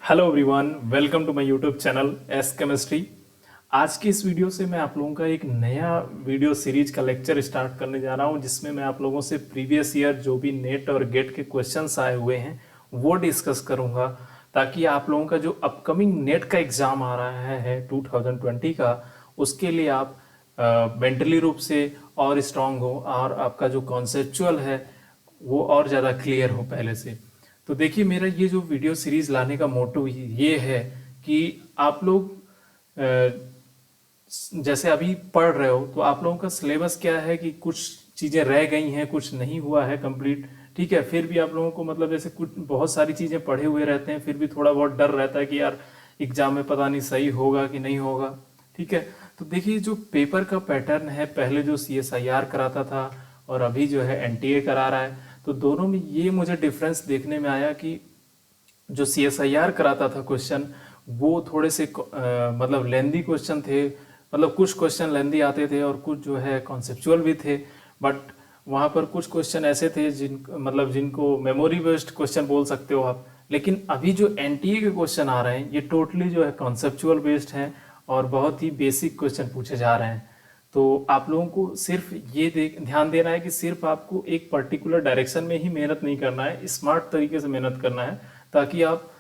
Hello everyone, welcome to my YouTube channel S chemistry. आज की इस वीडियो से मैं आप लोगों का एक नया वीडियो सीरीज का लेक्चर स्टार्ट करने जा रहा हूं, जिसमें मैं आप लोगों से प्रीवियस ईयर जो भी नेट और गेट के क्वेश्चंस आए हुए हैं वो डिस्कस करूंगा, ताकि आप लोगों का जो अपकमिंग नेट का एग्ज़ाम आ रहा है 2020 का, उसके लिए आप मेंटली रूप से और स्ट्रांग हो और आपका जो कॉन्सेप्चुअल है वो और ज़्यादा क्लियर हो पहले से। तो देखिए, मेरा ये जो वीडियो सीरीज लाने का मोटो ये है कि आप लोग जैसे अभी पढ़ रहे हो तो आप लोगों का सिलेबस क्या है कि कुछ चीज़ें रह गई हैं, कुछ नहीं हुआ है कंप्लीट। ठीक है, फिर भी आप लोगों को मतलब जैसे कुछ बहुत सारी चीज़ें पढ़े हुए रहते हैं, फिर भी थोड़ा बहुत डर रहता है कि यार एग्जाम में पता नहीं सही होगा कि नहीं होगा। ठीक है, तो देखिए जो पेपर का पैटर्न है, पहले जो CSIR कराता था और अभी जो है NTA करा रहा है, तो दोनों में ये मुझे डिफरेंस देखने में आया कि जो CSIR कराता था क्वेश्चन, वो थोड़े से मतलब लेंदी क्वेश्चन थे। मतलब कुछ क्वेश्चन लेंदी आते थे और कुछ जो है कॉन्सेप्चुअल भी थे। बट वहाँ पर कुछ क्वेश्चन ऐसे थे जिनको मेमोरी बेस्ड क्वेश्चन बोल सकते हो आप। लेकिन अभी जो NTA के क्वेश्चन आ रहे हैं, ये टोटली जो है कॉन्सेप्चुअल बेस्ड हैं और बहुत ही बेसिक क्वेश्चन पूछे जा रहे हैं। तो आप लोगों को सिर्फ ये ध्यान देना है कि सिर्फ आपको एक पर्टिकुलर डायरेक्शन में ही मेहनत नहीं करना है, स्मार्ट तरीके से मेहनत करना है, ताकि आप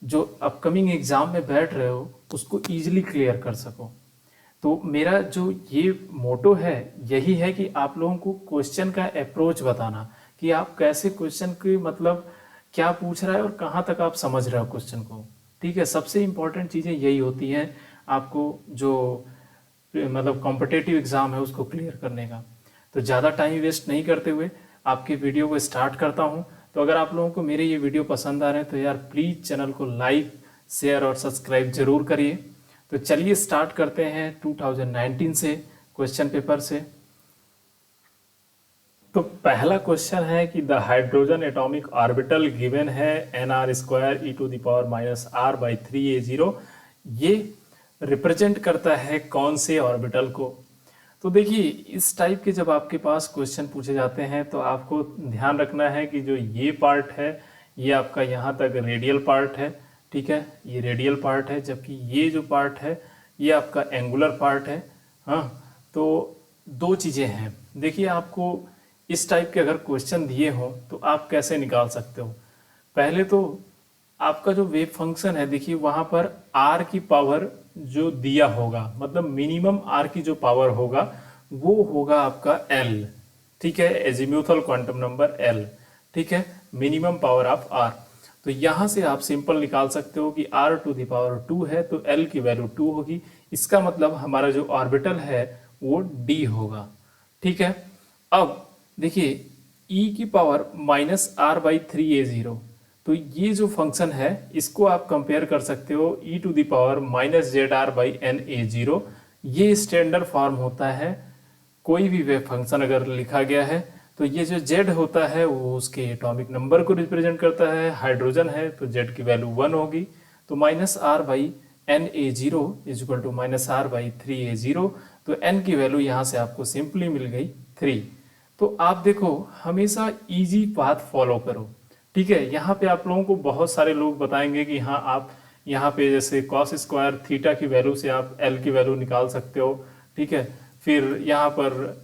जो अपकमिंग एग्जाम में बैठ रहे हो उसको इजीली क्लियर कर सको। तो मेरा जो ये मोटो है यही है कि आप लोगों को क्वेश्चन का अप्रोच बताना, कि आप कैसे क्वेश्चन के मतलब क्या पूछ रहा है और कहाँ तक आप समझ रहे हो क्वेश्चन को। ठीक है, सबसे इंपॉर्टेंट चीज़ें यही होती हैं आपको जो मतलब कॉम्पिटेटिव एग्ज़ाम है उसको क्लियर करने का। तो ज़्यादा टाइम वेस्ट नहीं करते हुए आपकी वीडियो को स्टार्ट करता हूँ। तो अगर आप लोगों को मेरे ये वीडियो पसंद आ रहे हैं तो यार प्लीज़ चैनल को लाइक, शेयर और सब्सक्राइब जरूर करिए। तो चलिए स्टार्ट करते हैं 2019 से क्वेश्चन पेपर से। तो पहला क्वेश्चन है कि the hydrogen atomic orbital given है nr² e⁻⁻r/3a0। ये रिप्रेजेंट करता है कौन से ऑर्बिटल को। तो देखिए, इस टाइप के जब आपके पास क्वेश्चन पूछे जाते हैं तो आपको ध्यान रखना है कि जो ये पार्ट है ये आपका यहाँ तक रेडियल पार्ट है। ठीक है, ये रेडियल पार्ट है, जबकि ये जो पार्ट है ये आपका एंगुलर पार्ट है। हाँ, तो दो चीज़ें हैं। देखिए, आपको इस टाइप के अगर क्वेश्चन दिए हो तो आप कैसे निकाल सकते हो। पहले तो आपका जो वेव फंक्शन है, देखिए वहां पर आर की पावर जो दिया होगा, मतलब मिनिमम आर की जो पावर होगा वो होगा आपका एल। ठीक है, एजीम्यूथल क्वांटम नंबर एल। ठीक है, मिनिमम पावर ऑफ आर। तो यहां से आप सिंपल निकाल सकते हो कि r⁻² है तो l की वैल्यू 2 होगी। इसका मतलब हमारा जो ऑर्बिटल है वो d होगा। ठीक है, अब देखिए e⁻⁻r/3a0, तो ये जो फंक्शन है इसको आप कंपेयर कर सकते हो e⁻−zr/na0। ये स्टैंडर्ड फॉर्म होता है कोई भी वेव फंक्शन अगर लिखा गया है तो ये जो z होता है वो उसके एटॉमिक नंबर को रिप्रेजेंट करता है। हाइड्रोजन है तो z की वैल्यू 1 होगी। तो -r/na0 इक्वल टू -r/3a0। तो n की वैल्यू यहाँ से आपको सिंपली मिल गई 3। तो आप देखो, हमेशा इजी पाथ फॉलो करो। ठीक है, यहाँ पे आप लोगों को बहुत सारे लोग बताएंगे कि हाँ आप यहाँ पे जैसे cos स्क्वायर थीटा की वैल्यू से आप l की वैल्यू निकाल सकते हो। ठीक है, फिर यहाँ पर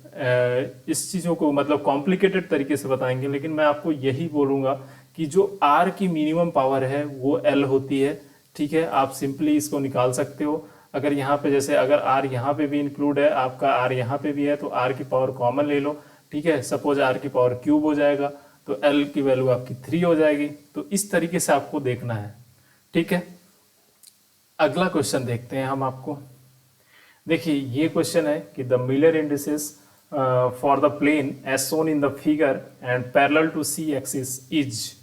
इस चीज़ों को मतलब कॉम्प्लिकेटेड तरीके से बताएंगे, लेकिन मैं आपको यही बोलूँगा कि जो r की मिनिमम पावर है वो l होती है। ठीक है, आप सिंपली इसको निकाल सकते हो। अगर यहाँ पे जैसे अगर r यहाँ पे भी इंक्लूड है, आपका r यहाँ पे भी है, तो r की पावर कॉमन ले लो। ठीक है, सपोज r की पावर क्यूब हो जाएगा तो l की वैल्यू आपकी 3 हो जाएगी। तो इस तरीके से आपको देखना है। ठीक है, अगला क्वेश्चन देखते हैं हम आपको। देखिए, ये क्वेश्चन है कि the Miller indices for the plane as shown in the figure and parallel to C axis is.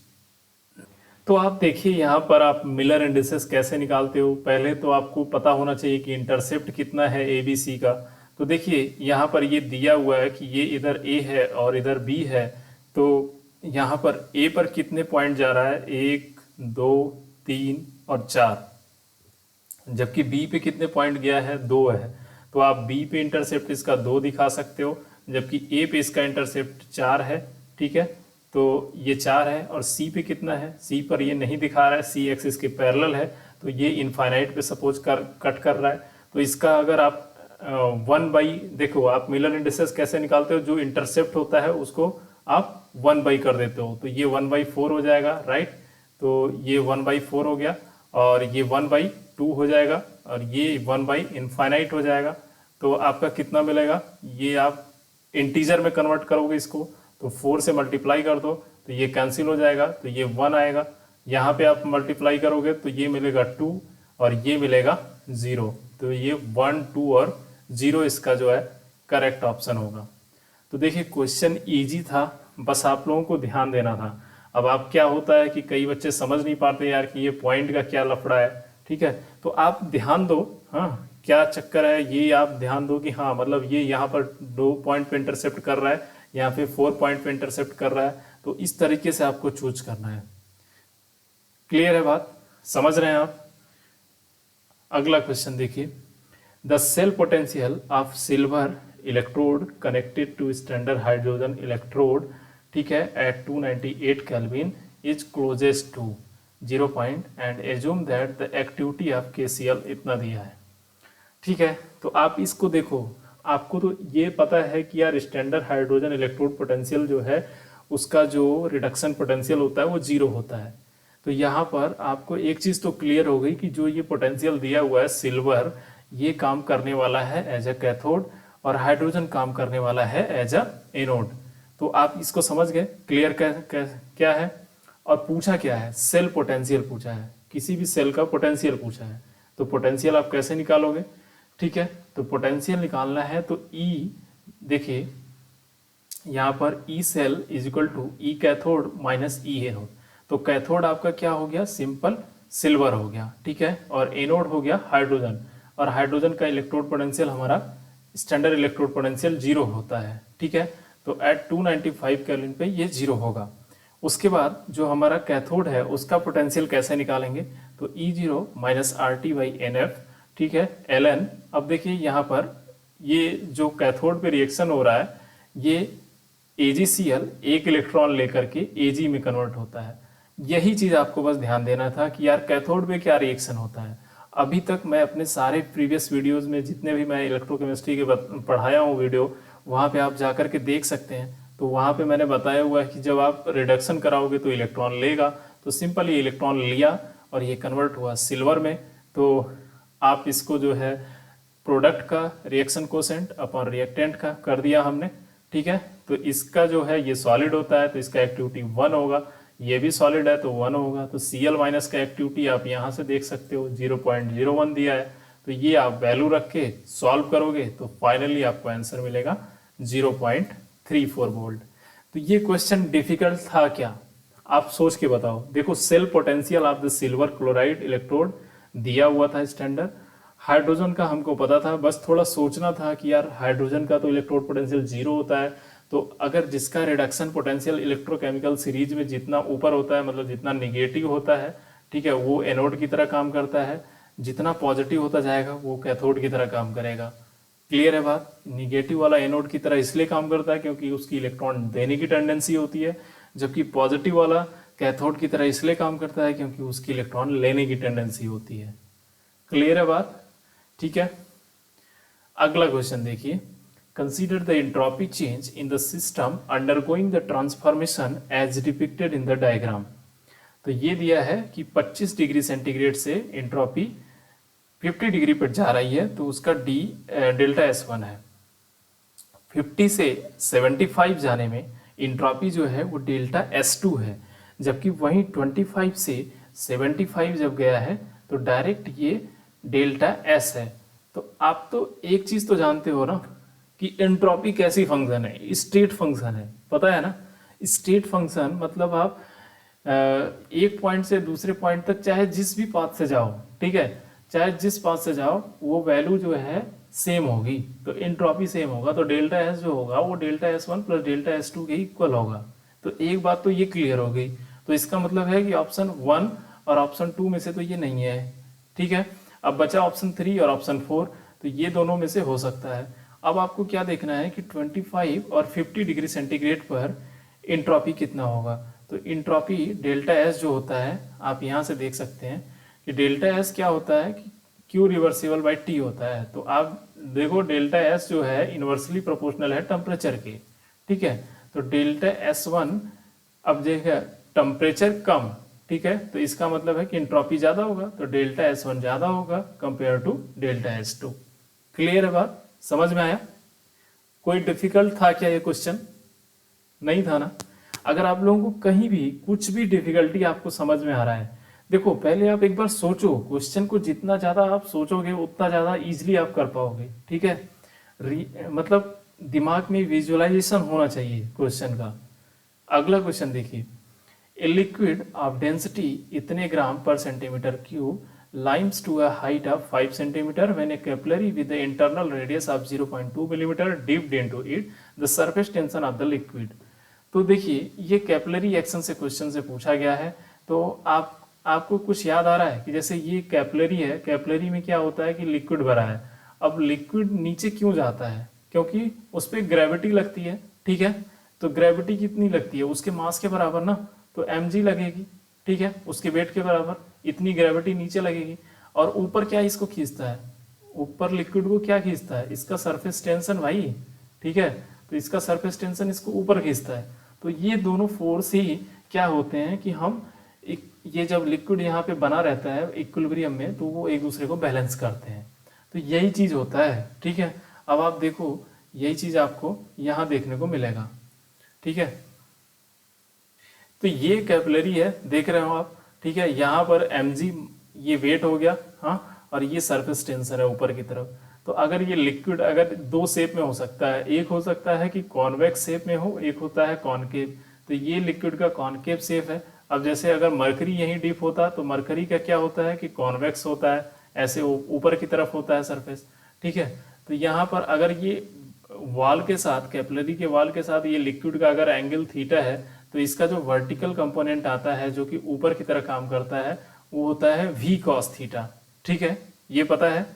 तो आप देखिए, यहाँ पर आप मिलर इंडिसेस कैसे निकालते हो। पहले तो आपको पता होना चाहिए कि इंटरसेप्ट कितना है ABC का। तो देखिए, यहाँ पर ये दिया हुआ है कि ये इधर A है और इधर B है। तो यहाँ पर A पर कितने पॉइंट जा रहा है, 1 2 3 और 4, जबकि B पे कितने पॉइंट गया है, 2 है। तो आप B पे इंटरसेप्ट इसका 2 दिखा सकते हो, जबकि A पे इसका इंटरसेप्ट 4 है। ठीक है, तो ये 4 है, और सी पे कितना है, सी पर ये नहीं दिखा रहा है, सी एक्सिस के पैरेलल है, तो ये इनफाइनाइट पे सपोज कट कर रहा है। तो इसका अगर आप 1/, देखो आप मिलर इंडिसेस कैसे निकालते हो, जो इंटरसेप्ट होता है उसको आप 1/, कर देते हो, तो ये 1/4 हो जाएगा, राइट। तो ये 1/4 हो गया, और ये 1/2 हो जाएगा, और ये 1/∞ हो जाएगा। तो आपका कितना मिलेगा, ये आप इंटीजर में कन्वर्ट करोगे इसको, तो 4 से मल्टीप्लाई कर दो तो ये कैंसिल हो जाएगा, तो ये 1 आएगा। यहाँ पे आप मल्टीप्लाई करोगे तो ये मिलेगा 2, और ये मिलेगा 0। तो ये 1, 2 और 0 इसका जो है करेक्ट ऑप्शन होगा। तो देखिए क्वेश्चन इजी था, बस आप लोगों को ध्यान देना था। अब आप क्या होता है कि कई बच्चे समझ नहीं पाते यार कि ये पॉइंट का क्या लफड़ा है, ठीक है। तो आप ध्यान दो, हाँ क्या चक्कर है ये आप ध्यान दो कि हाँ मतलब ये यहाँ पर 2 पॉइंट पे इंटरसेप्ट कर रहा है, यहाँ पे 4 पॉइंट पे इंटरसेप्ट कर रहा है, तो इस तरीके से आपको चूज करना है। क्लियर है बात, समझ रहे हैं आप। अगला क्वेश्चन देखिए, the cell potential of silver electrode connected to standard hydrogen electrode, ठीक है, at 298 kelvin is closest to 0 point and assume that the activity of KCl इतना दिया है, ठीक है। तो आप इसको देखो, आपको तो ये पता है कि यार स्टैंडर्ड हाइड्रोजन इलेक्ट्रोड पोटेंशियल जो है उसका जो रिडक्शन पोटेंशियल होता है वो 0 होता है। तो यहाँ पर आपको एक चीज तो क्लियर हो गई कि जो ये पोटेंशियल दिया हुआ है सिल्वर, ये काम करने वाला है एज अ कैथोड, और हाइड्रोजन काम करने वाला है एज अ एनोड। तो आप इसको समझ गए, क्लियर क्या है। और पूछा क्या है, सेल पोटेंशियल पूछा है, किसी भी सेल का पोटेंशियल पूछा है। तो पोटेंशियल आप कैसे निकालोगे, ठीक है। तो पोटेंशियल निकालना है तो E, देखिए यहाँ पर E cell is equal to E cathode minus E anode. तो कैथोड आपका क्या हो गया, सिंपल सिल्वर हो गया, ठीक है, और एनोड हो गया हाइड्रोजन, और हाइड्रोजन का इलेक्ट्रोड पोटेंशियल हमारा स्टैंडर्ड इलेक्ट्रोड पोटेंशियल 0 होता है, ठीक है। तो एट 295 केल्विन पे ये 0 होगा। उसके बाद जो हमारा कैथोड है उसका पोटेंशियल कैसे निकालेंगे, तो E0 माइनस RT/NF, ठीक है, ln। अब देखिए यहाँ पर ये जो कैथोड पे रिएक्शन हो रहा है, ये AgCl एक इलेक्ट्रॉन लेकर के Ag में कन्वर्ट होता है। यही चीज आपको बस ध्यान देना था कि यार कैथोड पे क्या रिएक्शन होता है। अभी तक मैं अपने सारे प्रीवियस वीडियोस में जितने भी मैं इलेक्ट्रोकेमिस्ट्री के पढ़ाया हूँ वीडियो, वहाँ पे आप जाकर के देख सकते हैं। तो वहाँ पे मैंने बताया हुआ है कि जब आप रिडक्शन कराओगे तो इलेक्ट्रॉन लेगा, तो सिंपल ये इलेक्ट्रॉन लिया और ये कन्वर्ट हुआ सिल्वर में। तो आप इसको जो है प्रोडक्ट का रिएक्शन कोसेंट अपॉन रिएक्टेंट का कर दिया हमने, ठीक है। तो इसका जो है ये सॉलिड होता है तो इसका एक्टिविटी 1 होगा, ये भी सॉलिड है तो 1 होगा। तो Cl माइनस का एक्टिविटी आप यहाँ से देख सकते हो 0.01 दिया है। तो ये आप वैल्यू रख के सॉल्व करोगे तो फाइनली आपको आंसर मिलेगा 0.34 वोल्ट। तो ये क्वेश्चन डिफिकल्ट था क्या, आप सोच के बताओ। देखो cell potential of the silver chloride electrode दिया हुआ था स्टैंडर्ड, हाइड्रोजन का हमको पता था, बस थोड़ा सोचना था कि यार हाइड्रोजन का तो इलेक्ट्रोड पोटेंशियल 0 होता है, तो अगर जिसका रिडक्शन पोटेंशियल इलेक्ट्रोकेमिकल सीरीज में जितना ऊपर होता है, मतलब जितना निगेटिव होता है, ठीक है, वो एनोड की तरह काम करता है, जितना पॉजिटिव होता जाएगा वो कैथोड की तरह काम करेगा। क्लियर है बात। निगेटिव वाला एनोड की तरह इसलिए काम करता है क्योंकि उसकी इलेक्ट्रॉन देने की टेंडेंसी होती है, जबकि पॉजिटिव वाला कैथोड की तरह इसलिए काम करता है क्योंकि उसकी इलेक्ट्रॉन लेने की टेंडेंसी होती है। क्लियर है बात, ठीक है। अगला क्वेश्चन देखिए, consider the entropy change in the system undergoing the transformation as depicted in the diagram. तो ये दिया है कि 25 डिग्री सेंटीग्रेड से एंट्रोपी 50 डिग्री पर जा रही है, तो उसका डेल्टा S1 है। 50 से 75 जाने में एंट्रोपी जो है वो डेल्टा S2 है, जबकि वहीं 25 से 75 जब गया है तो डायरेक्ट ये डेल्टा S है। तो आप तो एक चीज तो जानते हो ना कि एंट्रोपी कैसी फंक्शन है, स्टेट फंक्शन है, पता है ना। स्टेट फंक्शन मतलब आप एक पॉइंट से दूसरे पॉइंट तक चाहे जिस भी पाथ से जाओ, ठीक है, चाहे जिस पाथ से जाओ वो वैल्यू जो है सेम होगी, तो एंट्रोपी सेम होगा। तो डेल्टा S जो होगा वो delta S1 plus delta S2 के इक्वल होगा। तो एक बात तो ये क्लियर हो गई। तो इसका मतलब है कि ऑप्शन 1 और ऑप्शन 2 में से तो ये नहीं है, ठीक है। अब बचा ऑप्शन 3 और ऑप्शन 4, तो ये दोनों में से हो सकता है। अब आपको क्या देखना है कि 25 और 50 डिग्री सेंटीग्रेड पर इंट्रॉपी कितना होगा। तो इंट्रॉपी डेल्टा एस जो होता है आप यहाँ से देख सकते हैं कि डेल्टा एस क्या होता है कि क्यू रिवर्सिबल बाई टी होता है। तो आप देखो डेल्टा एस जो है इनवर्सली प्रोपोर्शनल है टेम्परेचर के, ठीक है। तो डेल्टा एस वन, अब देखिए टेम्परेचर कम, ठीक है, तो इसका मतलब है कि इंट्रॉपी ज्यादा होगा, तो डेल्टा एस वन ज्यादा होगा compare to delta S two. Clear है बात, समझ में आया? कोई डिफिकल्ट था क्या ये क्वेश्चन? नहीं था ना। अगर आप लोगों को कहीं भी कुछ भी डिफिकल्टी आपको समझ में आ रहा है, देखो पहले आप एक बार सोचो, क्वेश्चन को जितना ज्यादा आप सोचोगे उतना ज्यादा इजीली आप कर पाओगे, ठीक है। मतलब दिमाग में विजुअलाइजेशन होना चाहिए क्वेश्चन का। अगला क्वेश्चन देखिए, ए लिक्विड ऑफ डेंसिटी इतने ग्राम पर centimetre cube limes to a height of 5 centimeter when a capillary with the internal radius of 0.2 millimeter dipped into it, the surface tension of the liquid। तो देखिए ये capillary action से question से पूछा गया है। तो आपको कुछ याद आ रहा है कि जैसे ये कैपिलरी है, कैपिलरी में क्या होता है कि लिक्विड भरा है। अब लिक्विड नीचे क्यों जाता है? क्योंकि उस पर ग्रेविटी लगती है, ठीक है। तो ग्रेविटी कितनी लगती है? उसके मास के बराबर ना, तो mg लगेगी, ठीक है, उसके वेट के बराबर इतनी ग्रेविटी नीचे लगेगी। और ऊपर क्या इसको खींचता है? ऊपर लिक्विड को क्या खींचता है? इसका सरफेस टेंशन भाई, ठीक है। तो इसका सरफेस टेंशन इसको ऊपर खींचता है। तो ये दोनों फोर्स ही क्या होते हैं कि हम ये जब लिक्विड यहाँ पे बना रहता है इक्विलिब्रियम में, तो वो एक दूसरे को बैलेंस करते हैं। तो यही चीज होता है, ठीक है। अब आप देखो यही चीज आपको यहाँ देखने को मिलेगा, ठीक है। तो ये कैपिलरी है, देख रहे हो आप, ठीक है। यहाँ पर mg ये वेट हो गया, हाँ, और ये सरफेस टेंशन है ऊपर की तरफ। तो अगर ये लिक्विड अगर दो शेप में हो सकता है, एक हो सकता है कि कॉन्वेक्स शेप में हो, एक होता है कॉनकेव। तो ये लिक्विड का कॉनकेव शेप है। अब जैसे अगर मरकरी यहीं डीप होता तो मरकरी का क्या होता है कि कॉन्वेक्स होता है, ऐसे ऊपर की तरफ होता है सरफेस, ठीक है। तो यहाँ पर अगर ये वॉल के साथ, कैपिलरी के वॉल के साथ ये लिक्विड का अगर एंगल थीटा है, तो इसका जो वर्टिकल कंपोनेंट आता है जो कि ऊपर की तरह काम करता है वो होता है v cos थीटा, ठीक है, ये पता है।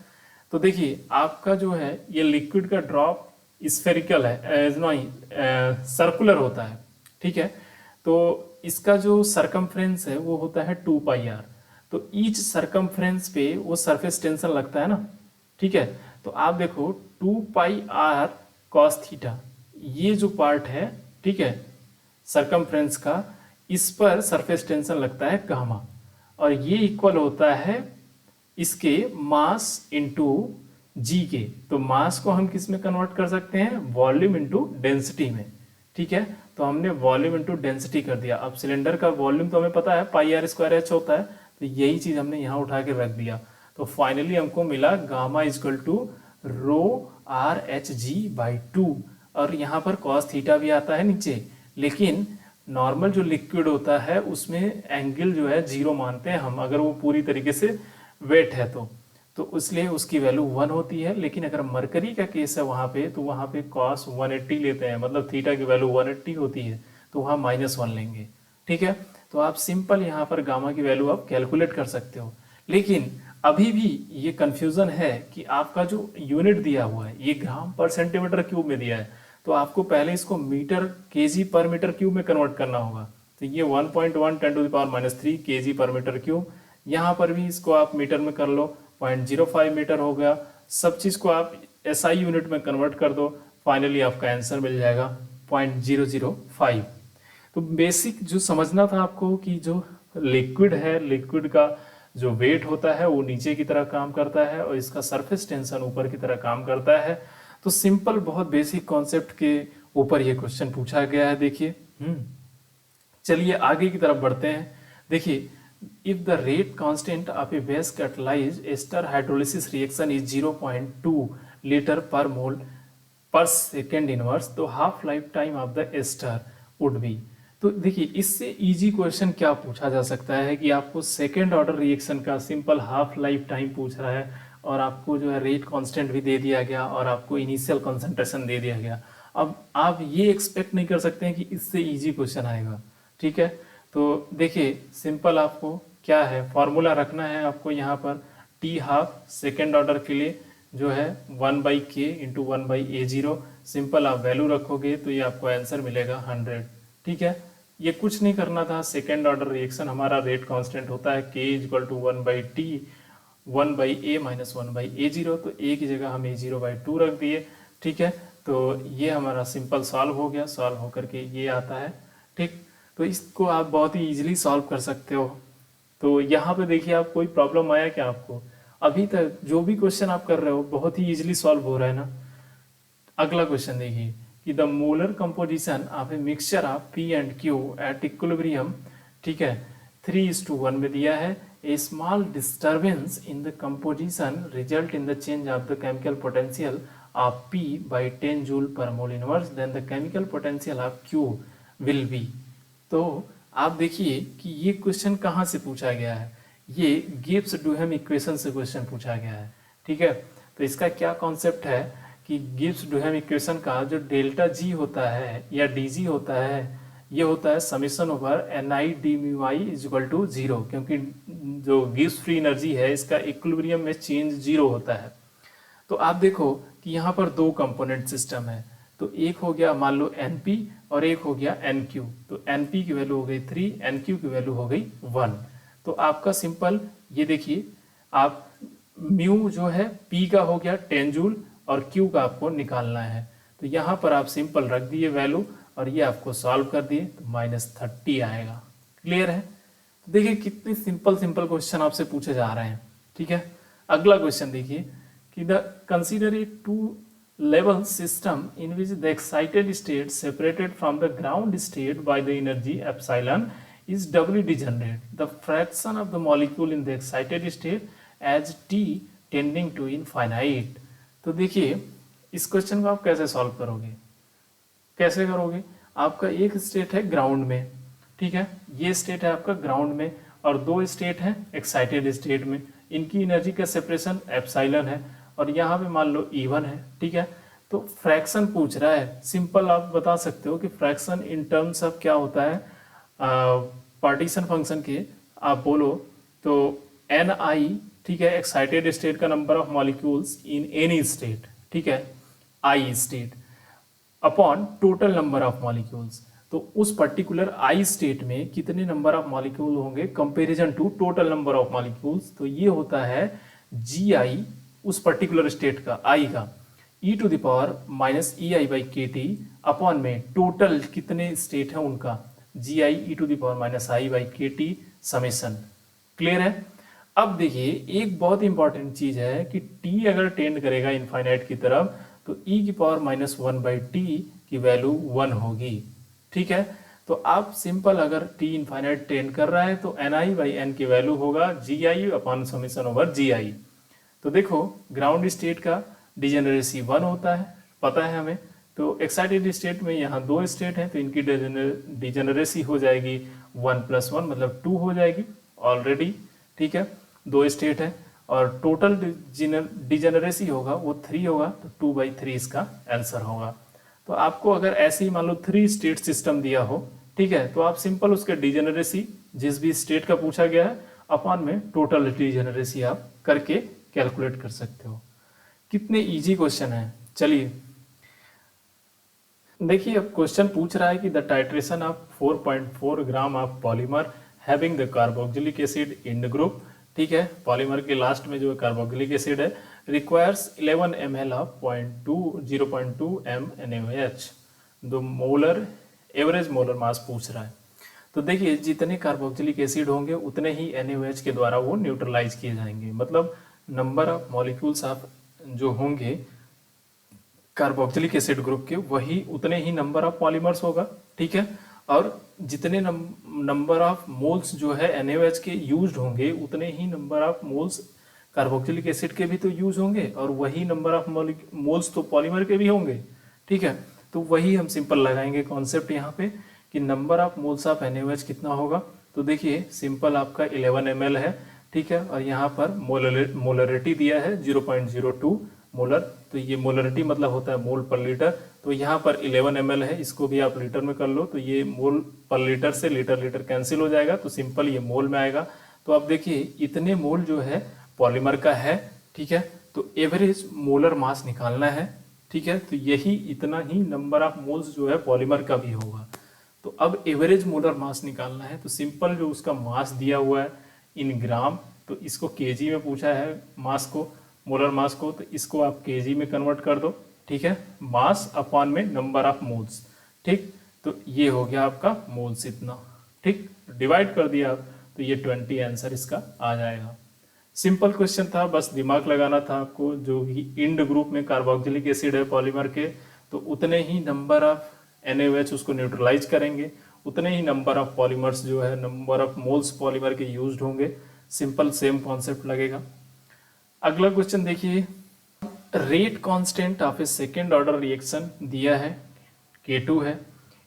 तो देखिए आपका जो है ये लिक्विड का ड्रॉप स्फेरिकल है, सर्कुलर होता है, ठीक है। तो इसका जो सरकमफ्रेंस है वो होता है 2 पाई आर। तो ईच सरकमफ्रेंस पे वो सरफेस टेंशन लगता है ना, ठीक है। तो आप देखो 2 पाई आर कॉस थीटा ये जो पार्ट है, ठीक है, सरकमफ्रेंस का, इस पर सरफेस टेंशन लगता है गामा, और ये इक्वल होता है इसके मास इनटू जी के। तो मास को हम किस में कन्वर्ट कर सकते हैं? वॉल्यूम इनटू डेंसिटी में, ठीक है। तो हमने वॉल्यूम इनटू डेंसिटी कर दिया। अब सिलेंडर का वॉल्यूम तो हमें पता है पाई आर स्क्वायर एच होता है, तो यही चीज हमने यहाँ उठा के रख दिया। तो फाइनली हमको मिला gamma is equal to rho R H G by 2, और यहाँ पर कॉस थीटा भी आता है नीचे। लेकिन नॉर्मल जो लिक्विड होता है उसमें एंगल जो है 0 मानते हैं हम, अगर वो पूरी तरीके से वेट है तो इसलिए उसकी वैल्यू 1 होती है। लेकिन अगर मरकरी का केस है वहां पे, तो वहां पे कॉस 180 लेते हैं, मतलब थीटा की वैल्यू 180 होती है, तो वहां -1 लेंगे, ठीक है। तो आप सिंपल यहाँ पर गामा की वैल्यू आप कैलकुलेट कर सकते हो। लेकिन अभी भी ये कंफ्यूजन है कि आपका जो यूनिट दिया हुआ है ये ग्राम पर सेंटीमीटर क्यूब में दिया है, तो आपको पहले इसको मीटर केजी पर मीटर क्यूब में कन्वर्ट करना होगा। तो ये 1.1 10⁻³ केजी पर मीटर क्यूब, यहाँ पर भी इसको आप मीटर में कर लो, 0.05 मीटर हो गया। सब चीज को आप SI यूनिट में कन्वर्ट कर दो, फाइनली आपका आंसर मिल जाएगा 0.005। तो बेसिक जो समझना था आपको कि जो लिक्विड है, लिक्विड का जो वेट होता है वो नीचे की तरह काम करता है और इसका सरफेस टेंशन ऊपर की तरह काम करता है। तो सिंपल बहुत बेसिक कॉन्सेप्ट के ऊपर ये क्वेश्चन पूछा गया है। देखिए चलिए आगे की तरफ बढ़ते हैं। देखिए, if the rate constant of a base catalysed ester hydrolysis reaction is 0.2 litre per mole per second inverse, तो half life time of the ester would be. तो देखिए इससे इजी क्वेश्चन क्या पूछा जा सकता है कि आपको सेकेंड ऑर्डर रिएक्शन का सिंपल हाफ लाइफ टाइम पूछ रहा है, और आपको जो है रेट कांस्टेंट भी दे दिया गया और आपको इनिशियल कंसंट्रेशन दे दिया गया। अब आप ये एक्सपेक्ट नहीं कर सकते हैं कि इससे इजी क्वेश्चन आएगा, ठीक है। तो देखिए सिंपल आपको क्या है, फॉर्मूला रखना है आपको यहाँ पर टी हाफ सेकेंड ऑर्डर के लिए जो है 1/k × 1/a0। सिंपल आप वैल्यू रखोगे तो ये आपको आंसर मिलेगा 100, ठीक है, ये कुछ नहीं करना था, सेकेंड ऑर्डर रिएक्शन हमारा रेट कांस्टेंट होता है K equal to 1/T 1/A minus 1/A0, तो A की जगह हम A0/2 रख दिए। ठीक है, तो ये हमारा सिंपल सॉल्व हो गया, सॉल्व होकर के ये आता है। ठीक, तो इसको आप बहुत ही इजीली सॉल्व कर सकते हो। तो यहाँ पे देखिए, आप कोई प्रॉब्लम आया क्या आपको? अभी तक जो भी क्वेश्चन आप कर रहे हो बहुत ही इजीली सॉल्व हो रहा है ना। अगला क्वेश्चन देखिए कि the molar composition of a mixture of P and Q at equilibrium, ठीक है, 3:1 में दिया है। A small disturbance in the composition result in the change of the chemical potential of P by 10 joule per mole inverse, then the chemical potential of Q will be. तो आप देखिए कि ये क्वेश्चन कहाँ से पूछा गया है, ये गिब्स डुहेम इक्वेशन से क्वेश्चन पूछा गया है। ठीक है, तो इसका क्या कॉन्सेप्ट है कि गिब्स डुहेम इक्वेशन का जो डेल्टा जी होता है या डी जी होता है, ये होता है summation over NI dμi equal to 0, क्योंकि जो गिब्स फ्री एनर्जी है इसका इक्विलिब्रियम में चेंज 0 होता है। तो आप देखो कि यहाँ पर दो कंपोनेंट सिस्टम है, तो एक हो गया मान लो NP और एक हो गया NQ। तो NP की वैल्यू हो गई 3, NQ की वैल्यू हो गई 1। तो आपका सिंपल ये देखिए, आप म्यू जो है P का हो गया 10 जूल और Q का आपको निकालना है। तो यहाँ पर आप सिंपल रख दिए वैल्यू और ये आपको सॉल्व कर दिए, तो -30 आएगा। क्लियर है? देखिए कितने सिंपल सिंपल क्वेश्चन आपसे पूछे जा रहे हैं। ठीक है, अगला क्वेश्चन देखिए कि the consider a 2 level system in which the excited state separated from the ground state by the energy epsilon is doubly degenerate. The fraction of the molecule in the excited state as T tending to infinite. तो देखिए इस question को आप कैसे solve करोगे, कैसे करोगे? आपका एक स्टेट है ग्राउंड में, ठीक है, ये स्टेट है आपका ग्राउंड में और दो स्टेट है एक्साइटेड स्टेट में। इनकी एनर्जी का सेपरेशन एप्सिलॉन है और यहाँ पे मान लो E1 है। ठीक है, तो फ्रैक्शन पूछ रहा है। सिंपल आप बता सकते हो कि फ्रैक्शन इन टर्म्स ऑफ क्या होता है, पार्टीशन फंक्शन के आप बोलो तो Ni, ठीक है, एक्साइटेड स्टेट का number of molecules in any state, ठीक है, I state upon total number of molecules. तो उस पर्टिकुलर I स्टेट में कितने नंबर ऑफ मॉलिक्यूल होंगे comparison to total number of molecules, तो ये होता है Gi उस पर्टिकुलर स्टेट का I का e⁻−ei/kT अपॉन में टोटल कितने स्टेट है उनका Gi e⁻−i/kT समेशन। क्लियर है? अब देखिए एक बहुत इंपॉर्टेंट चीज है कि T अगर टेंड करेगा इनफाइनाइट की तरफ तो e⁻−1/T की वैल्यू 1 होगी। ठीक है, तो आप सिंपल अगर T इनफाइनाइट टेंड कर रहा है तो Ni/n की वैल्यू होगा Gi upon summation over Gi। तो देखो ग्राउंड स्टेट का डिजेनरेसी 1 होता है, पता है हमें। तो एक्साइटेड स्टेट में यहाँ दो स्टेट हैं तो इनकी डिजेनरेसी हो जाएगी 1 + 1 मतलब 2 हो जाएगी ऑलरेडी। ठीक है, दो स्टेट है और टोटल डिजेनरेसी होगा वो 3 होगा, तो 2/3 इसका आंसर होगा। तो आपको अगर ऐसे ही मान लो 3 स्टेट सिस्टम दिया हो, ठीक है, तो आप सिंपल उसके डिजेनरेसी जिस भी स्टेट का पूछा गया है अपॉन में टोटल डिजेनरेसी आप करके कैलकुलेट कर सकते हो। कितने इजी क्वेश्चन है। चलिए देखिए, अब क्वेश्चन पूछ रहा है कि the titration of 4.4 gram of polymer having the carboxylic acid in the group, ठीक है, पॉलीमर के लास्ट में जो कार्बोक्सिलिक एसिड है, requires 11 ml of 0.2 m NaOH। दो मोलर एवरेज मोलर मास पूछ रहा है। तो देखिए जितने कार्बोक्सिलिक एसिड होंगे उतने ही NaOH के द्वारा वो न्यूट्रलाइज किए जाएंगे, मतलब नंबर ऑफ मॉलिक्यूल्स ऑफ जो होंगे कार्बोक्सिलिक एसिड ग्रुप के वही उतने ही नंबर ऑफ पॉलीमर्स होगा। ठीक है, और जितने नंबर ऑफ मोल्स जो है NaOH के यूज्ड होंगे उतने ही number of moles carboxylic acid के भी तो यूज होंगे और वही नंबर ऑफ मोल्स तो पॉलीमर के भी होंगे। ठीक है, तो वही हम सिंपल लगाएंगे कॉन्सेप्ट यहाँ पे कि number of moles of NaOH कितना होगा। तो देखिए सिंपल आपका 11 ml है, ठीक है, और यहाँ पर मोलरिटी दिया है 0.02 मोलर, तो ये मोलरिटी मतलब होता है मोल पर लीटर। तो यहाँ पर 11 ml है, इसको भी आप लीटर में कर लो तो ये मोल पर लीटर से लीटर कैंसिल हो जाएगा, तो सिंपल ये मोल में आएगा। तो अब देखिए इतने मोल जो है पॉलीमर का है, ठीक है, तो एवरेज मोलर मास निकालना है। ठीक है, तो यही इतना ही नंबर ऑफ मोल्स जो है पॉलीमर का भी होगा। तो अब एवरेज मोलर मास निकालना है, तो सिंपल जो उसका मास दिया हुआ है इन ग्राम, तो इसको केजी में पूछा है मास को, मोलर मास को, तो इसको आप केजी में कन्वर्ट कर दो, ठीक है, मास अपॉन में नंबर ऑफ मोल्स, ठीक, तो ये हो गया आपका मोल्स इतना, ठीक, डिवाइड कर दिया आप, तो ये 20 आंसर इसका आ जाएगा। सिंपल क्वेश्चन था, बस दिमाग लगाना था आपको। जो भी इंड ग्रुप में कार्बोक्सिलिक एसिड है पॉलीमर के, तो उतने ही नंबर ऑफ NaOH उसको न्यूट्रलाइज करेंगे, उतने ही नंबर ऑफ पॉलीमर्स जो है, नंबर ऑफ मोल्स पॉलीमर के यूज्ड होंगे। सिंपल सेम कॉन्सेप्ट लगेगा। अगला क्वेश्चन देखिए, rate constant of A second order reaction दिया है, K2 है,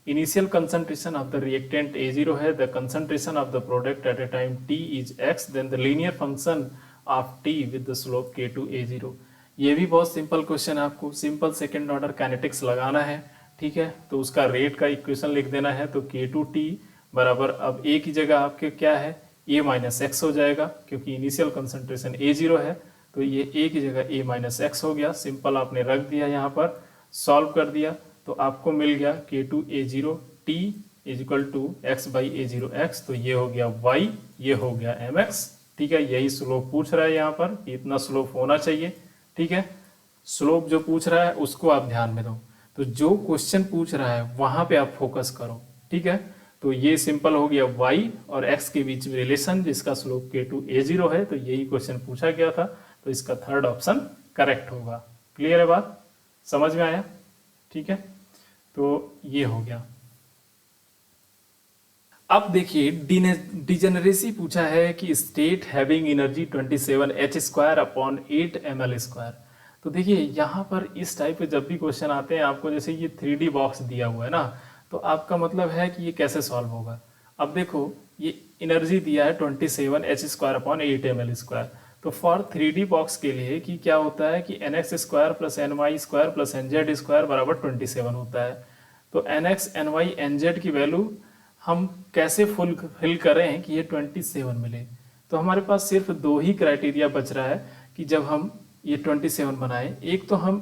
initial concentration of the reactant A0 है, the concentration of the product at A time t is x, then the linear function of t with the slope K2 A0। ये भी बहुत simple question है, आपको simple second order kinetics लगाना है, ठीक है, तो उसका रेट का इक्वेशन लिख देना है, तो K2T बराबर, अब A की जगह आपके क्या है, A माइनस एक्स हो जाएगा, क्योंकि इनिशियल कंसंट्रेशन A0 है, तो ये A की जगह A माइनस एक्स हो गया, सिंपल आपने रख दिया, यहाँ पर सॉल्व कर दिया, तो आपको मिल गया K2A0 T is equal to X by A0x, तो ये हो गया y, ये हो गया mx, ठीक है, यही स्लोप पूछ रहा है यहाँ पर, इतना स्लोप होना चाहिए, ठीक है, स्लोप जो पूछ रहा है उसको आप ध्यान में दो, तो जो क्वेश्चन पूछ रहा है वहां पे आप फोकस करो, ठीक है, तो ये सिंपल हो गया y और x के बीच में रिलेशन, जिसका स्लोप K2A0 है, तो यही क्वेश्चन पूछा गया था, तो इसका थर्ड ऑप्शन करेक्ट होगा। क्लियर है बात, समझ में आया, ठीक है, तो ये हो गया। अब देखिए डिजेनरेसी पूछा है कि state having energy 27h² upon 8 ml²। तो देखिए यहाँ पर इस टाइप के जब भी क्वेश्चन आते हैं आपको, जैसे ये 3D बॉक्स दिया हुआ है ना, तो आपका मतलब है कि ये कैसे सॉल्व होगा। अब देखो ये एनर्जी दिया है 27h² अपॉन 8 ml², तो फॉर 3D बॉक्स के लिए कि क्या होता है कि nx² plus ny² plus nz² बराबर 27 होता है। तो nx ny nz की वैल्यू हम कैसे फिल करें कि ये 27 मिले, तो हमारे पास सिर्फ दो ही क्राइटेरिया बच रहा है कि जब हम ये 27 बनाए, एक तो हम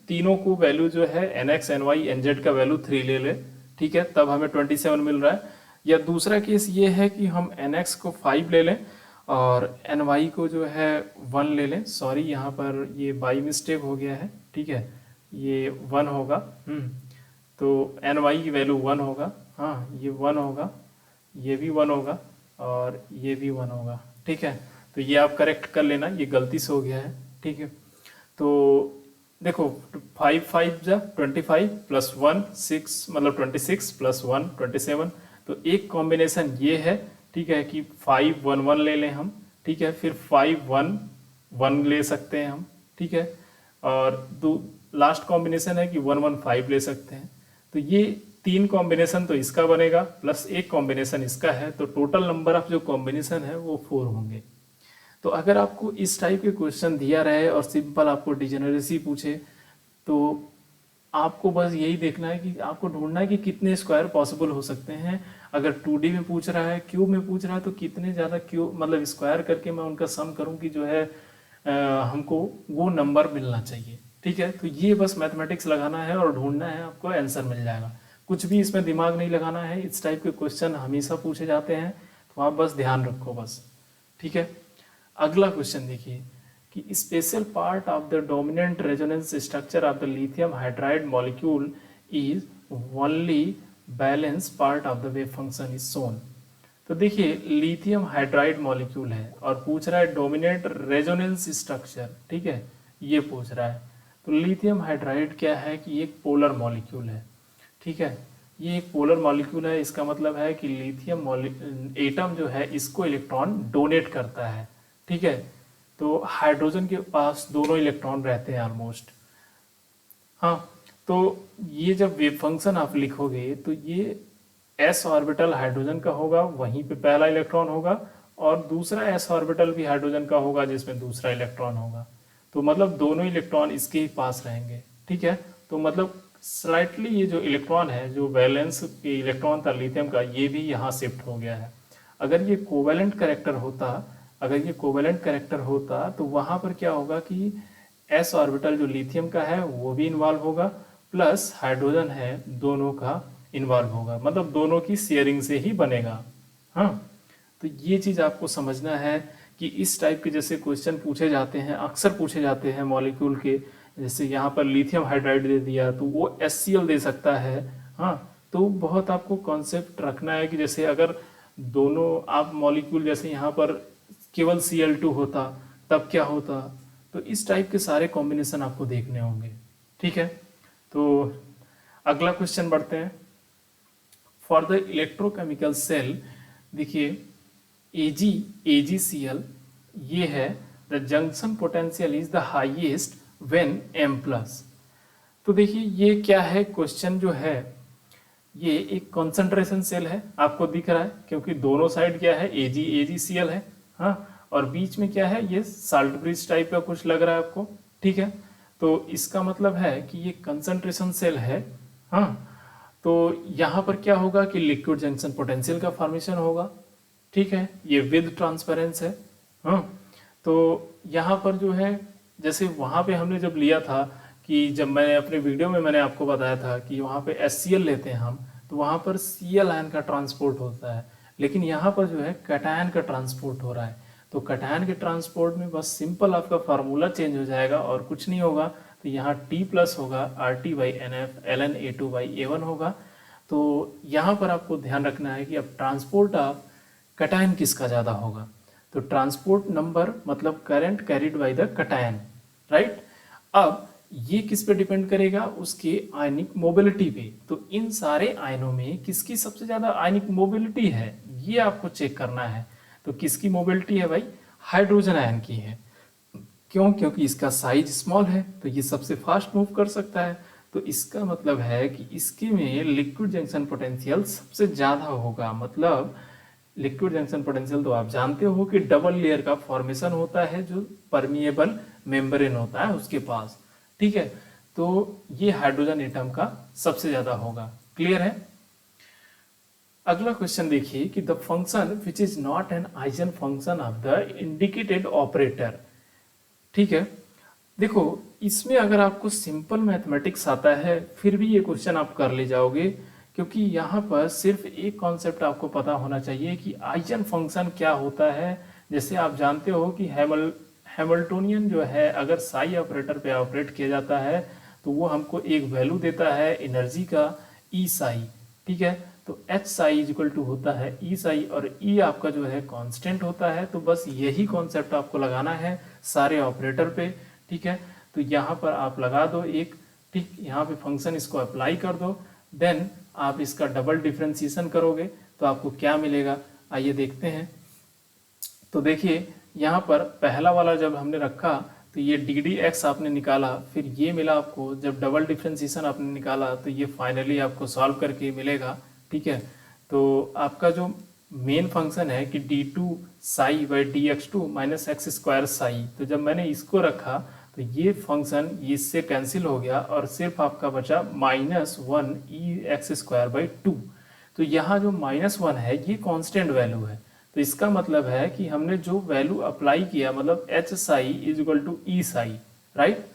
तीनों को वैल्यू जो है nx ny nz का वैल्यू 3 ले ले, ठीक है, तब हमें 27 मिल रहा है, या दूसरा केस ये है कि हम nx को 5 ले लें और ny को जो है 1 ले लें, सॉरी यहाँ पर ये बाई मिस्टेक हो गया है, ठीक है, ये 1 होगा, तो ny की वैल्यू 1 होगा, हाँ ये 1 होगा, ये भी 1 होगा और ये भी 1 होगा, ठीक है, तो ये आप करेक्ट कर लेना, ये गलती से हो गया है, ठीक है। तो देखो 5 5 जा 25 प्लस 1 6, मतलब 26 प्लस 1 27, तो एक कॉम्बिनेशन ये है, ठीक है, कि 5 1 1 ले लें हम, ठीक है, फिर 5 1 1 ले सकते हैं हम, ठीक है, और लास्ट कॉम्बिनेशन है कि 1 1 5 ले सकते हैं। तो ये 3 कॉम्बिनेशन तो इसका बनेगा प्लस एक कॉम्बिनेशन इसका है, तो टोटल नंबर ऑफ जो कॉम्बिनेशन है वो 4 होंगे। तो अगर आपको इस टाइप के क्वेश्चन दिया रहे और सिंपल आपको डिजेनरेसी पूछे, तो आपको बस यही देखना है कि आपको ढूंढना है कि कितने स्क्वायर पॉसिबल हो सकते हैं। अगर 2D में पूछ रहा है, क्यूब में पूछ रहा है, तो कितने ज़्यादा क्यूब मतलब स्क्वायर करके मैं उनका सम करूं कि जो है हमको वो नंबर मिलना चाहिए, ठीक है। तो ये बस मैथमेटिक्स लगाना है और ढूंढना है, आपको आंसर मिल जाएगा। कुछ भी इसमें दिमाग नहीं लगाना है, इस टाइप के क्वेश्चन हमेशा पूछे जाते हैं, तो आप बस ध्यान रखो बस, ठीक है। अगला क्वेश्चन देखिए कि special part of the dominant resonance structure of the lithium hydride molecule is only balance part of the wave function is shown. तो देखिए लिथियम हाइड्राइड मॉलिक्यूल है और पूछ रहा है डोमिनेंट रेजोनेंस स्ट्रक्चर, ठीक है, ये पूछ रहा है। तो लिथियम हाइड्राइड क्या है कि एक पोलर मॉलिक्यूल है, ठीक है, ये एक पोलर मॉलिक्यूल है। इसका मतलब है कि लिथियम एटम जो है इसको इलेक्ट्रॉन डोनेट करता है, ठीक है। तो हाइड्रोजन के पास दोनों इलेक्ट्रॉन रहते हैं ऑलमोस्ट, हाँ। तो ये जब वेव फंक्शन आप लिखोगे तो ये s ऑर्बिटल हाइड्रोजन का होगा, वहीं पे पहला इलेक्ट्रॉन होगा, और दूसरा s ऑर्बिटल भी हाइड्रोजन का होगा जिसमें दूसरा इलेक्ट्रॉन होगा। तो मतलब दोनों इलेक्ट्रॉन इसके ही पास रहेंगे, ठीक है। तो मतलब स्लाइटली ये जो इलेक्ट्रॉन है, जो वैलेंस के इलेक्ट्रॉन था लिथियम का, ये भी यहाँ शिफ्ट हो गया है। अगर ये कोवेलेंट कैरेक्टर होता, तो वहां पर क्या होगा कि s ऑर्बिटल जो लिथियम का है वो भी इन्वॉल्व होगा, प्लस हाइड्रोजन है, दोनों का इन्वॉल्व होगा, मतलब दोनों की शेयरिंग से ही बनेगा। हाँ, तो ये चीज आपको समझना है कि इस टाइप के जैसे क्वेश्चन पूछे जाते हैं, अक्सर पूछे जाते हैं मॉलिक्यूल के, जैसे यहाँ पर लिथियम हाइड्राइड दे दिया तो वो HCl दे सकता है। हाँ, तो बहुत आपको कॉन्सेप्ट रखना है कि जैसे अगर दोनों आप मॉलिक्यूल जैसे यहाँ पर केवल Cl2 होता तब क्या होता, तो इस टाइप के सारे कॉम्बिनेशन आपको देखने होंगे। ठीक है, तो अगला क्वेश्चन बढ़ते हैं। फॉर द इलेक्ट्रोकेमिकल सेल, देखिए AgCl ये है the junction potential is the highest when M+। तो देखिए ये क्या है, क्वेश्चन जो है ये एक कंसंट्रेशन सेल है, आपको दिख रहा है क्योंकि दोनों साइड क्या है AgCl है। हाँ, और बीच में क्या है, ये साल्ट ब्रिज टाइप का कुछ लग रहा है आपको। ठीक है, तो इसका मतलब है कि ये कंसंट्रेशन सेल है। हाँ, तो यहाँ पर क्या होगा कि लिक्विड जंक्शन पोटेंशियल का फॉर्मेशन होगा। ठीक है, ये विद ट्रांसपेरेंस है। हाँ, तो यहाँ पर जो है जैसे वहाँ पे हमने जब लिया था कि जब मैंने अपने वीडियो में मैंने आपको बताया था कि वहाँ पे HCl लेते हैं हम, तो वहाँ पर Cl आयन का ट्रांसपोर्ट होता है, लेकिन यहाँ पर जो है कैटायन का ट्रांसपोर्ट हो रहा है। तो कैटायन के ट्रांसपोर्ट में बस सिंपल आपका फार्मूला चेंज हो जाएगा और कुछ नहीं होगा। तो यहाँ T+ होगा RT/NF ln A2/A1 होगा। तो यहाँ पर आपको ध्यान रखना है कि अब ट्रांसपोर्ट ऑफ कैटायन किसका ज़्यादा होगा, तो ट्रांसपोर्ट नंबर मतलब current carried by the cation, right. अब ये किस पे डिपेंड करेगा, उसके आयनिक मोबिलिटी पे। तो इन सारे आयनों में किसकी सबसे ज़्यादा आयनिक मोबिलिटी है ये आपको चेक करना है। तो किसकी मोबिलिटी है भाई, हाइड्रोजन आयन की है। क्यों, क्योंकि इसका साइज स्मॉल है तो ये सबसे फास्ट मूव कर सकता है। तो इसका मतलब है कि इसके में लिक्विड जंक्शन पोटेंशियल सबसे ज़्यादा होगा। मतलब लिक्विड जंक्शन पोटेंशियल तो आप जानते हो कि डबल लेयर का फॉर्मेशन होता है जो परमिएबल मेम्ब्रेन होता है उसके पास। ठीक है, तो ये हाइड्रोजन एटम का सबसे ज्यादा होगा। क्लियर है। अगला क्वेश्चन देखिए कि the function which is not an eigen function of the indicated operator. ठीक है, देखो इसमें अगर आपको सिंपल मैथमेटिक्स आता है फिर भी ये क्वेश्चन आप कर ले जाओगे, क्योंकि यहाँ पर सिर्फ एक कॉन्सेप्ट आपको पता होना चाहिए कि आइजन फंक्शन क्या होता है। जैसे आप जानते हो कि हैमिल्टोनियन जो है अगर साई ऑपरेटर पे ऑपरेट किया जाता है तो वो हमको एक वैल्यू देता है एनर्जी का ई साई। ठीक है, तो H psi is equal to होता है ई साई और ई आपका जो है कांस्टेंट होता है। तो बस यही कॉन्सेप्ट आपको लगाना है सारे ऑपरेटर पे। ठीक है, तो यहाँ पर आप लगा दो एक, ठीक, यहाँ पे फंक्शन इसको अप्लाई कर दो, देन आप इसका डबल डिफ्रेंसिएशन करोगे तो आपको क्या मिलेगा, आइए देखते हैं। तो देखिए यहाँ पर पहला वाला जब हमने रखा तो ये ddx आपने निकाला, फिर ये मिला आपको, जब डबल डिफ्रेंसिएशन आपने निकाला तो ये फाइनली आपको सॉल्व करके मिलेगा। ठीक है, तो आपका जो मेन फंक्शन है कि d2 psi by dx2 minus x square Sai, तो जब मैंने इसको रखा तो ये फंक्शन इससे कैंसिल हो गया और सिर्फ आपका बचा -1 e(x²/2। तो यहाँ जो -1 है ये कांस्टेंट वैल्यू है। तो इसका मतलब है कि हमने जो वैल्यू अप्लाई किया मतलब H psi is equal to E psi, right.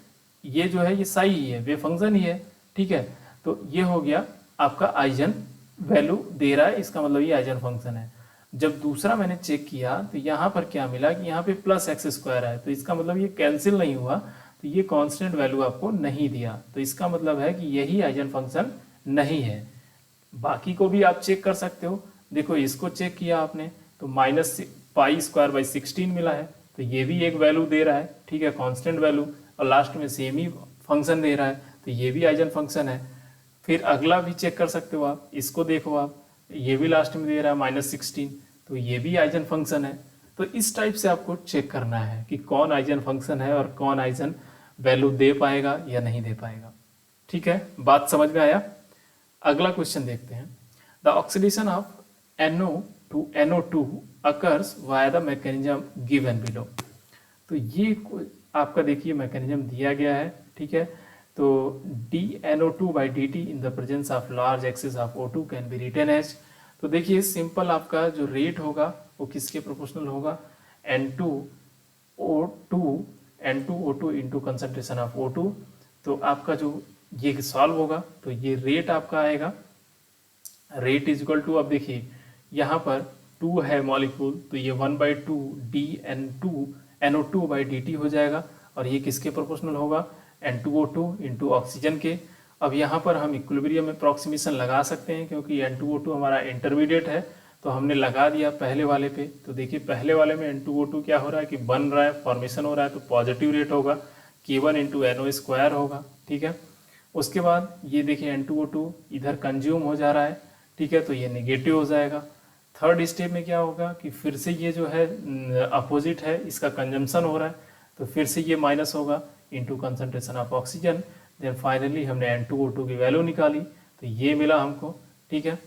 ये जो है ये साई ही है, वे फंक्शन ही है। ठीक है, तो ये हो गया आपका आइजन वैल्यू दे रहा है, इसका मतलब ये आइजन फंक्शन है। जब दूसरा मैंने चेक किया तो यहाँ पर क्या मिला कि यहाँ पे +x² है, तो इसका मतलब ये कैंसिल नहीं हुआ, तो ये कांस्टेंट वैल्यू आपको नहीं दिया। तो इसका मतलब है कि यही आइजन फंक्शन नहीं है। बाकी को भी आप चेक कर सकते हो। देखो इसको चेक किया आपने तो -π²/16 मिला है, तो ये भी एक वैल्यू दे रहा है। ठीक है, कांस्टेंट वैल्यू, और लास्ट में सेम ही फंक्शन दे रहा है, तो ये भी आइजन फंक्शन है। फिर अगला भी चेक कर सकते हो आप, इसको देखो आप, ये भी लास्ट में दे रहा है -16, तो ये भी आइजन फंक्शन है। तो इस टाइप से आपको चेक करना है कि कौन आइजन फंक्शन है और कौन आइजन वैल्यू दे पाएगा या नहीं दे पाएगा। ठीक है, बात समझ में आया। अगला क्वेश्चन देखते हैं। The oxidation of NO to NO2 occurs via the mechanism given below। तो ये आपका देखिए मैकेनिज्म दिया गया है। ठीक है, तो dNO2/dt in the presence of large excess of O2 can be written as. तो देखिए सिंपल आपका जो रेट होगा वो किसके प्रोपोर्शनल होगा, N2O2 into concentration of O2। तो आपका जो ये सॉल्व होगा तो ये रेट आपका आएगा रेट इज इक्वल टू, अब देखिए यहाँ पर 2 है मॉलिक्यूल, तो ये 1/2 NO2 /dt हो जाएगा, और ये किसके प्रोपोर्शनल होगा, N2O2 इंटू ऑक्सीजन के। अब यहाँ पर हम इक्विलिब्रियम में अप्रॉक्सीमेशन लगा सकते हैं, क्योंकि N2O2 हमारा इंटरमीडिएट है, तो हमने लगा दिया पहले वाले पे। तो देखिए पहले वाले में N2O2 क्या हो रहा है कि बन रहा है, फॉर्मेशन हो रहा है, तो पॉजिटिव रेट होगा, K1 इंटू NO² होगा, ठीक है। उसके बाद ये देखिए N2O2 इधर कंज्यूम हो जा रहा है, ठीक है, तो ये नेगेटिव हो जाएगा। थर्ड स्टेप में क्या होगा कि फिर से ये जो है अपोजिट है, इसका कंजम्पशन हो रहा है, तो फिर से ये माइनस होगा into concentration of oxygen. Then finally हमने N2O2 की वैल्यू निकाली, तो ये मिला हमको, ठीक है।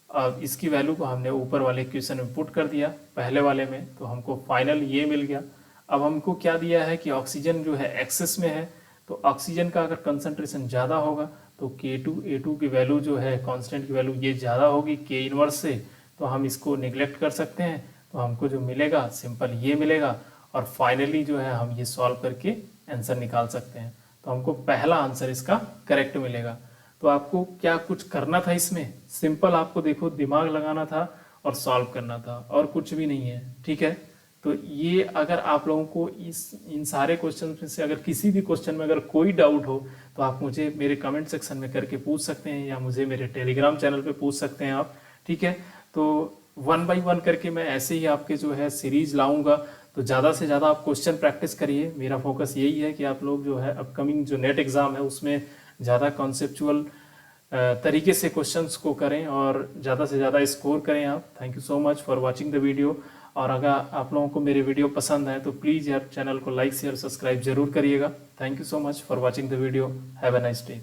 अब इसकी वैल्यू को हमने ऊपर वाले इक्वेशन में पुट कर दिया पहले वाले में, तो हमको फाइनल ये मिल गया। अब हमको क्या दिया है कि ऑक्सीजन जो है एक्सेस में है, तो ऑक्सीजन का अगर कंसंट्रेशन ज़्यादा होगा तो K2A2 की वैल्यू जो है कांस्टेंट की वैल्यू ये ज़्यादा होगी K इनवर्स से, तो हम इसको निगलेक्ट कर सकते हैं, तो हमको जो मिलेगा सिंपल ये मिलेगा, और फाइनली जो है हम ये सॉल्व करके आंसर निकाल सकते हैं। तो हमको पहला आंसर इसका करेक्ट मिलेगा। तो आपको क्या कुछ करना था इसमें, सिंपल आपको देखो दिमाग लगाना था और सॉल्व करना था, और कुछ भी नहीं है, ठीक है। तो ये अगर आप लोगों को इन सारे क्वेश्चन में से अगर किसी भी क्वेश्चन में अगर कोई डाउट हो, तो आप मुझे मेरे कमेंट सेक्शन में करके पूछ सकते हैं, या मुझे मेरे टेलीग्राम चैनल पे पूछ सकते हैं आप, ठीक है। तो 1 बाई 1 करके मैं ऐसे ही आपके जो है सीरीज लाऊंगा, तो ज़्यादा से ज़्यादा आप क्वेश्चन प्रैक्टिस करिए। मेरा फोकस यही है कि आप लोग जो है अपकमिंग जो नेट एग्ज़ाम है उसमें ज़्यादा कॉन्सेप्चुअल तरीके से क्वेश्चंस को करें और ज़्यादा से ज़्यादा स्कोर करें आप। Thank you so much for watching the video. और अगर आप लोगों को मेरे वीडियो पसंद आए तो प्लीज़ यार चैनल को लाइक शेयर सब्सक्राइब जरूर करिएगा। Thank you so much for watching the video. Have a nice day.